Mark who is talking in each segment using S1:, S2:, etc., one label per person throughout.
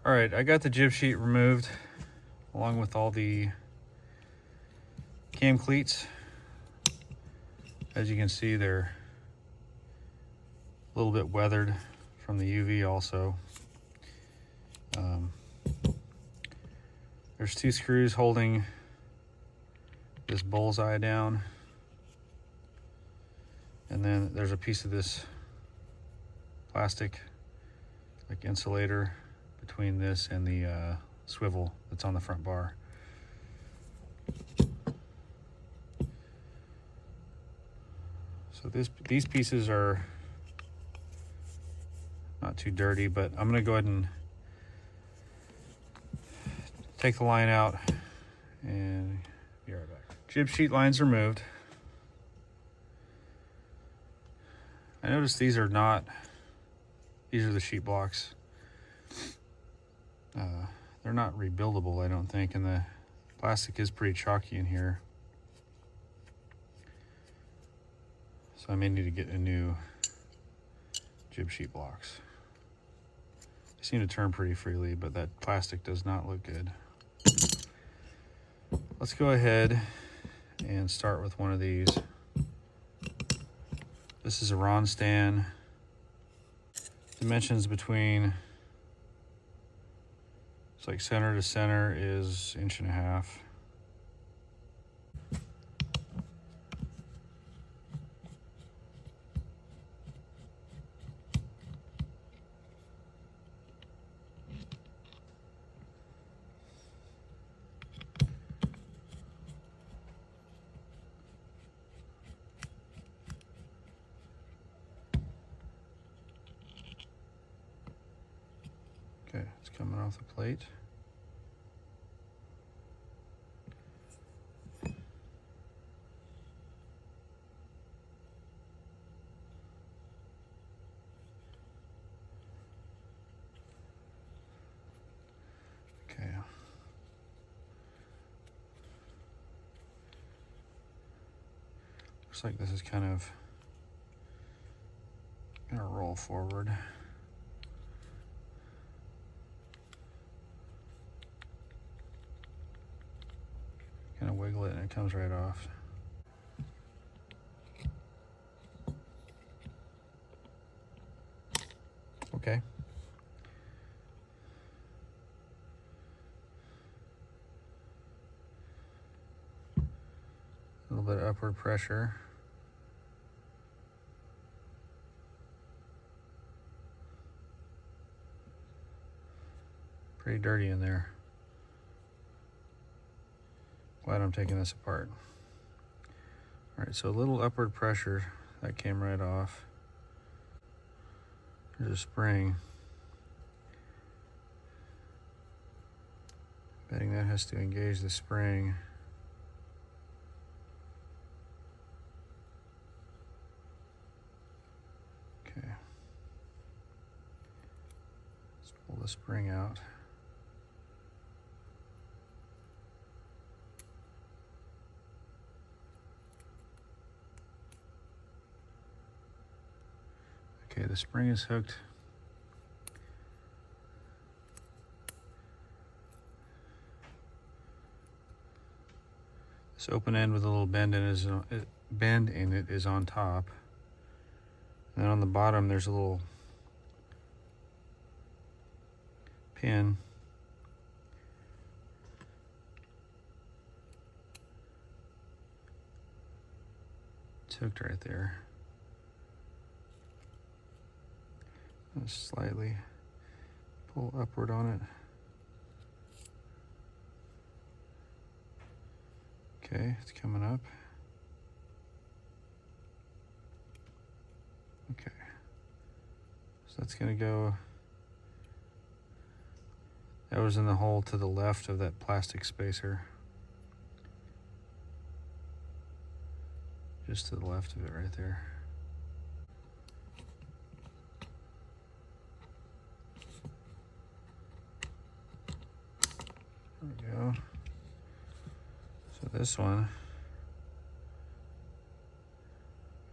S1: All right, I got the jib sheet removed along with all the cam cleats. As you can see, they're a little bit weathered from the UV also. There's 2 screws holding this bullseye down, and then there's a piece of this plastic like insulator between this and the swivel that's on the front bar. So these pieces are not too dirty, but I'm gonna go ahead and take the line out and be right back. Jib sheet line's removed. I noticed these are the sheet blocks. They're not rebuildable, I don't think, and the plastic is pretty chalky in here. So I may need to get a new jib sheet blocks. They seem to turn pretty freely, but that plastic does not look good. Let's go ahead and start with one of these. This is a Ron-Stan. Dimensions between, it's like center to center is 1.5 inches. Okay, it's coming off the plate. Okay. Looks like this is kind of gonna roll forward. Kind of wiggle it and it comes right off. Okay. A little bit of upward pressure. Pretty dirty in there. Glad I'm taking this apart. All right, so a little upward pressure, that came right off. There's a spring. Betting that has to engage the spring. Okay. Let's pull the spring out. Okay, the spring is hooked. This open end with a little bend in it is on top. And then on the bottom there's a little pin. It's hooked right there. Just slightly pull upward on it. Okay, it's coming up. Okay, so that's gonna go, that was in the hole to the left of that plastic spacer. Just to the left of it right there. There we go. So this one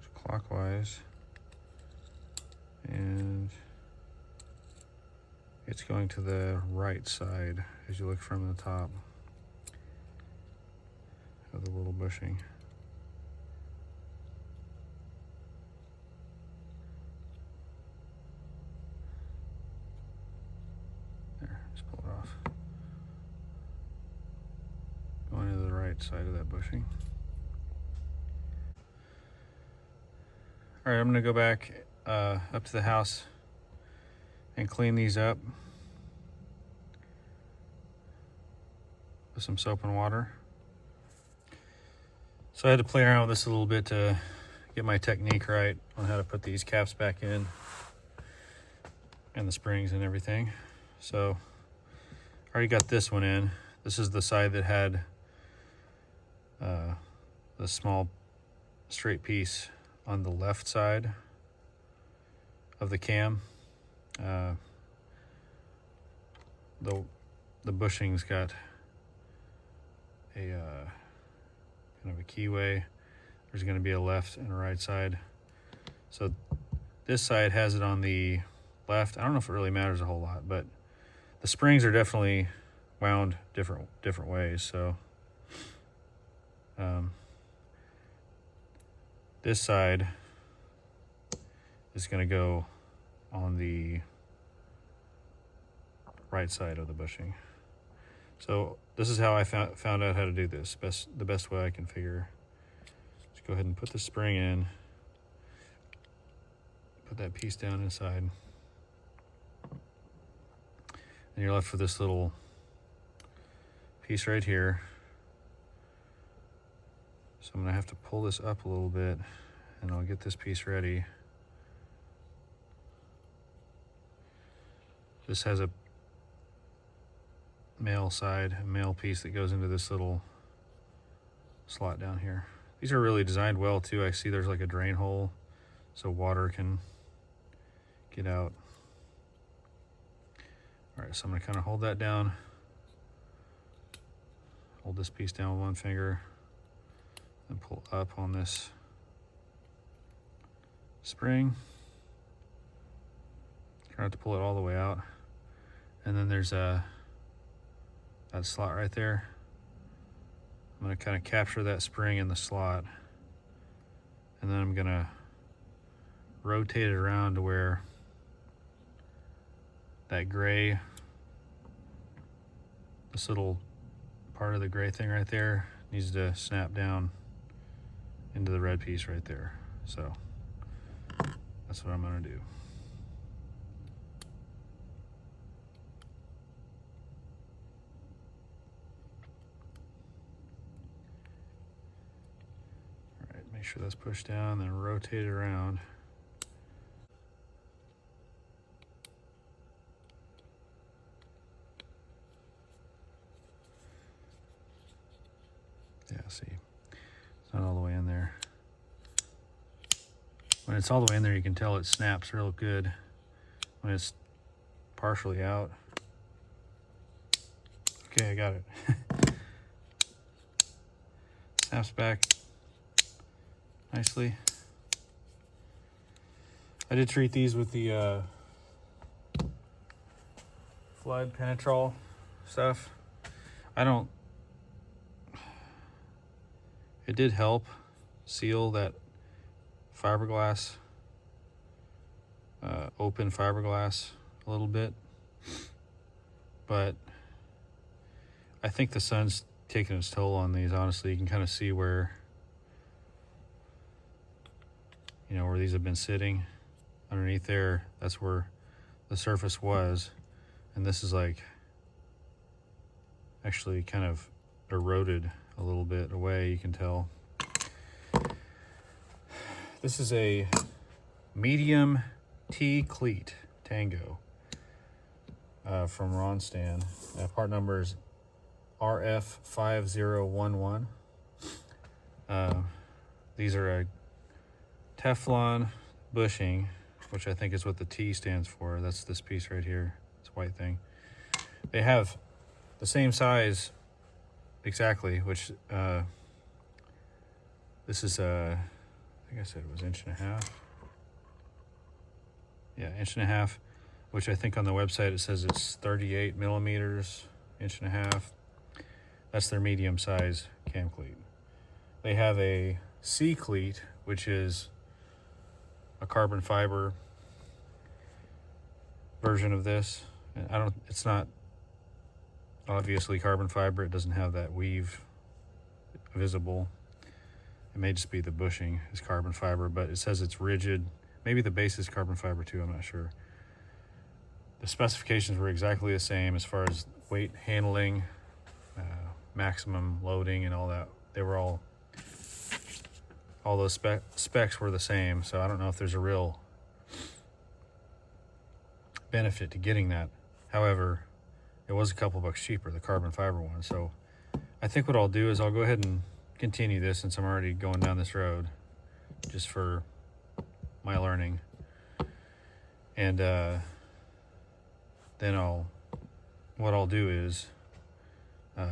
S1: is clockwise, and It's going to the right side as you look from the top of the little bushing. There, just pull it off. Going to the right side of that bushing. All right, I'm gonna go back up to the house and clean these up with some soap and water. So I had to play around with this a little bit to get my technique right on how to put these caps back in and the springs and everything. So I already got this one in. This is the side that had the small straight piece on the left side of the cam. The bushing's got a kind of a keyway. There's going to be a left and a right side. So this side has it on the left. I don't know if it really matters a whole lot, but the springs are definitely wound different ways. So this side is going to go on the right side of the bushing. So this is how I found out how to do this. The best way I can figure. Just go ahead and put the spring in. Put that piece down inside. And you're left with this little piece right here. So I'm gonna have to pull this up a little bit and I'll get this piece ready. This has a male piece that goes into this little slot down here. These are really designed well too. I see there's like a drain hole so water can get out. All right, so I'm gonna kind of hold that down. Hold this piece down with one finger and pull up on this spring. Try not to pull it all the way out. And then there's that slot right there. I'm gonna kind of capture that spring in the slot. And then I'm gonna rotate it around to where that gray, this little part of the gray thing right there needs to snap down into the red piece right there. So that's what I'm gonna do. All right, make sure that's pushed down, then rotate it around. Yeah, see, it's not all the way in there. When it's all the way in there, you can tell it snaps real good. When it's partially out. Okay, I got it. Snaps back nicely. I did treat these with the flood penetrol stuff. It did help seal that fiberglass, open fiberglass a little bit, but I think the sun's taking its toll on these. Honestly, you can kind of see where, where these have been sitting underneath there. That's where the surface was, and this is like actually kind of eroded a little bit away, you can tell. This is a medium T cleat Tango from Ron Stan. Part number is RF5011. These are a Teflon bushing, which I think is what the T stands for. That's this piece right here, this white thing. They have the same size exactly, which this is I think I said it was 1.5 inches. Yeah, 1.5 inches. which I think on the website it says it's 38 millimeters, 1.5 inches. That's their medium size cam cleat. They have a C cleat, which is a carbon fiber version of this. And it's not obviously carbon fiber. It doesn't have that weave visible. It may just be the bushing is carbon fiber, but it says it's rigid. Maybe the base is carbon fiber too, I'm not sure. The specifications were exactly the same as far as weight handling, maximum loading and all that. They were all those specs were the same, so I don't know if there's a real benefit to getting that. However, it was a couple bucks cheaper, the carbon fiber one. So I think what I'll do is I'll go ahead and continue this since I'm already going down this road, just for my learning. And then what I'll do is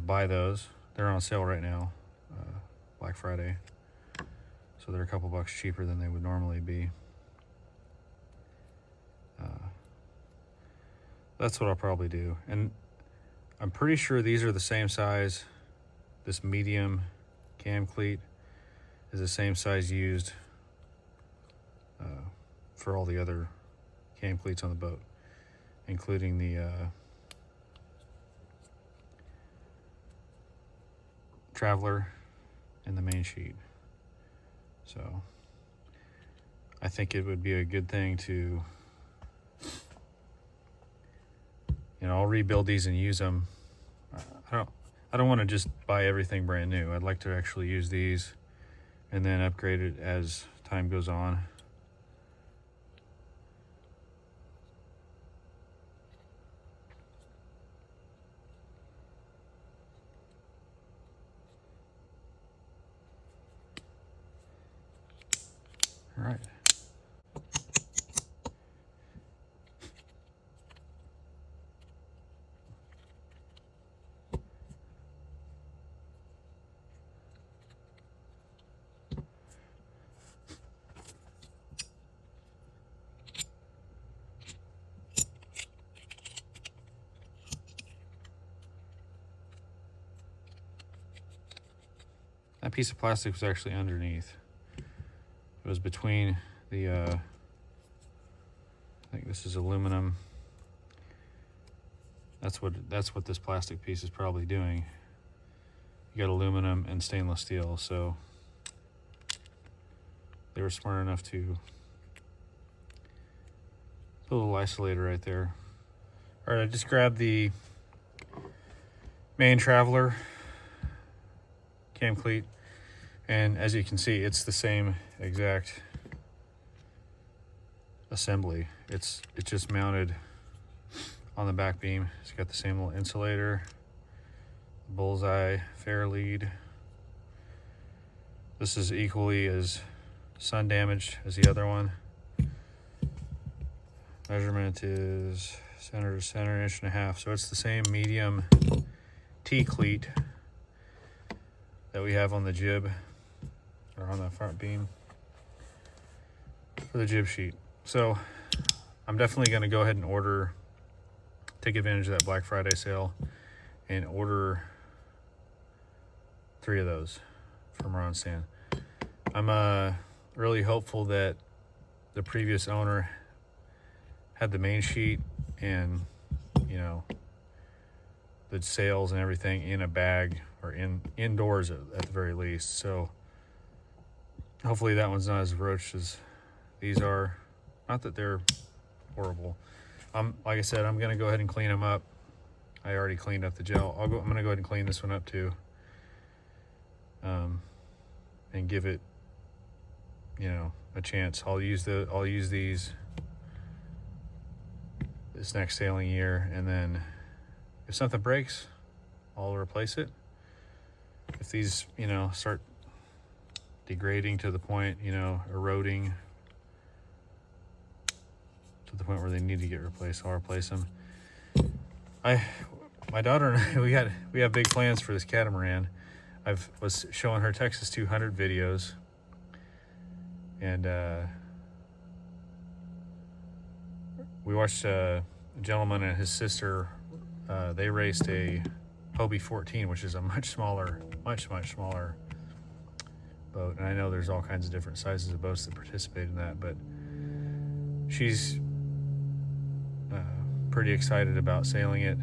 S1: buy those. They're on sale right now, Black Friday. So they're a couple bucks cheaper than they would normally be. That's what I'll probably do. And I'm pretty sure these are the same size. This medium cam cleat is the same size used for all the other cam cleats on the boat, including the Traveler and the main sheet. So I think it would be a good thing to, I'll rebuild these and use them. I don't want to just buy everything brand new. I'd like to actually use these and then upgrade it as time goes on. All right. That piece of plastic was actually underneath. It was between the, I think this is aluminum. That's what this plastic piece is probably doing. You got aluminum and stainless steel, so they were smart enough to put a little isolator right there. All right, I just grabbed the main Traveler cam cleat, and as you can see, it's the same exact assembly. It's just mounted on the back beam. It's got the same little insulator, bullseye, fair lead. This is equally as sun damaged as the other one. Measurement is center to center, 1.5 inches. So it's the same medium T cleat that we have on the jib, or on the front beam for the jib sheet. So I'm definitely going to go ahead and take advantage of that Black Friday sale and order 3 of those from Ron Sand. I'm really hopeful that the previous owner had the main sheet and the sails and everything in a bag or indoors at the very least. So hopefully that one's not as roached as these are. Not that they're horrible. Like I said, I'm gonna go ahead and clean them up. I already cleaned up the gel. I'm gonna go ahead and clean this one up too, and give it, a chance. I'll use these this next sailing year, and then if something breaks, I'll replace it. If these, start degrading to the point, eroding to the point where they need to get replaced, I'll replace them. My daughter and I, we have big plans for this catamaran. Was showing her Texas 200 videos, and we watched a gentleman and his sister. They raced a Hobie 14, which is a much smaller boat. And I know there's all kinds of different sizes of boats that participate in that, but she's pretty excited about sailing it.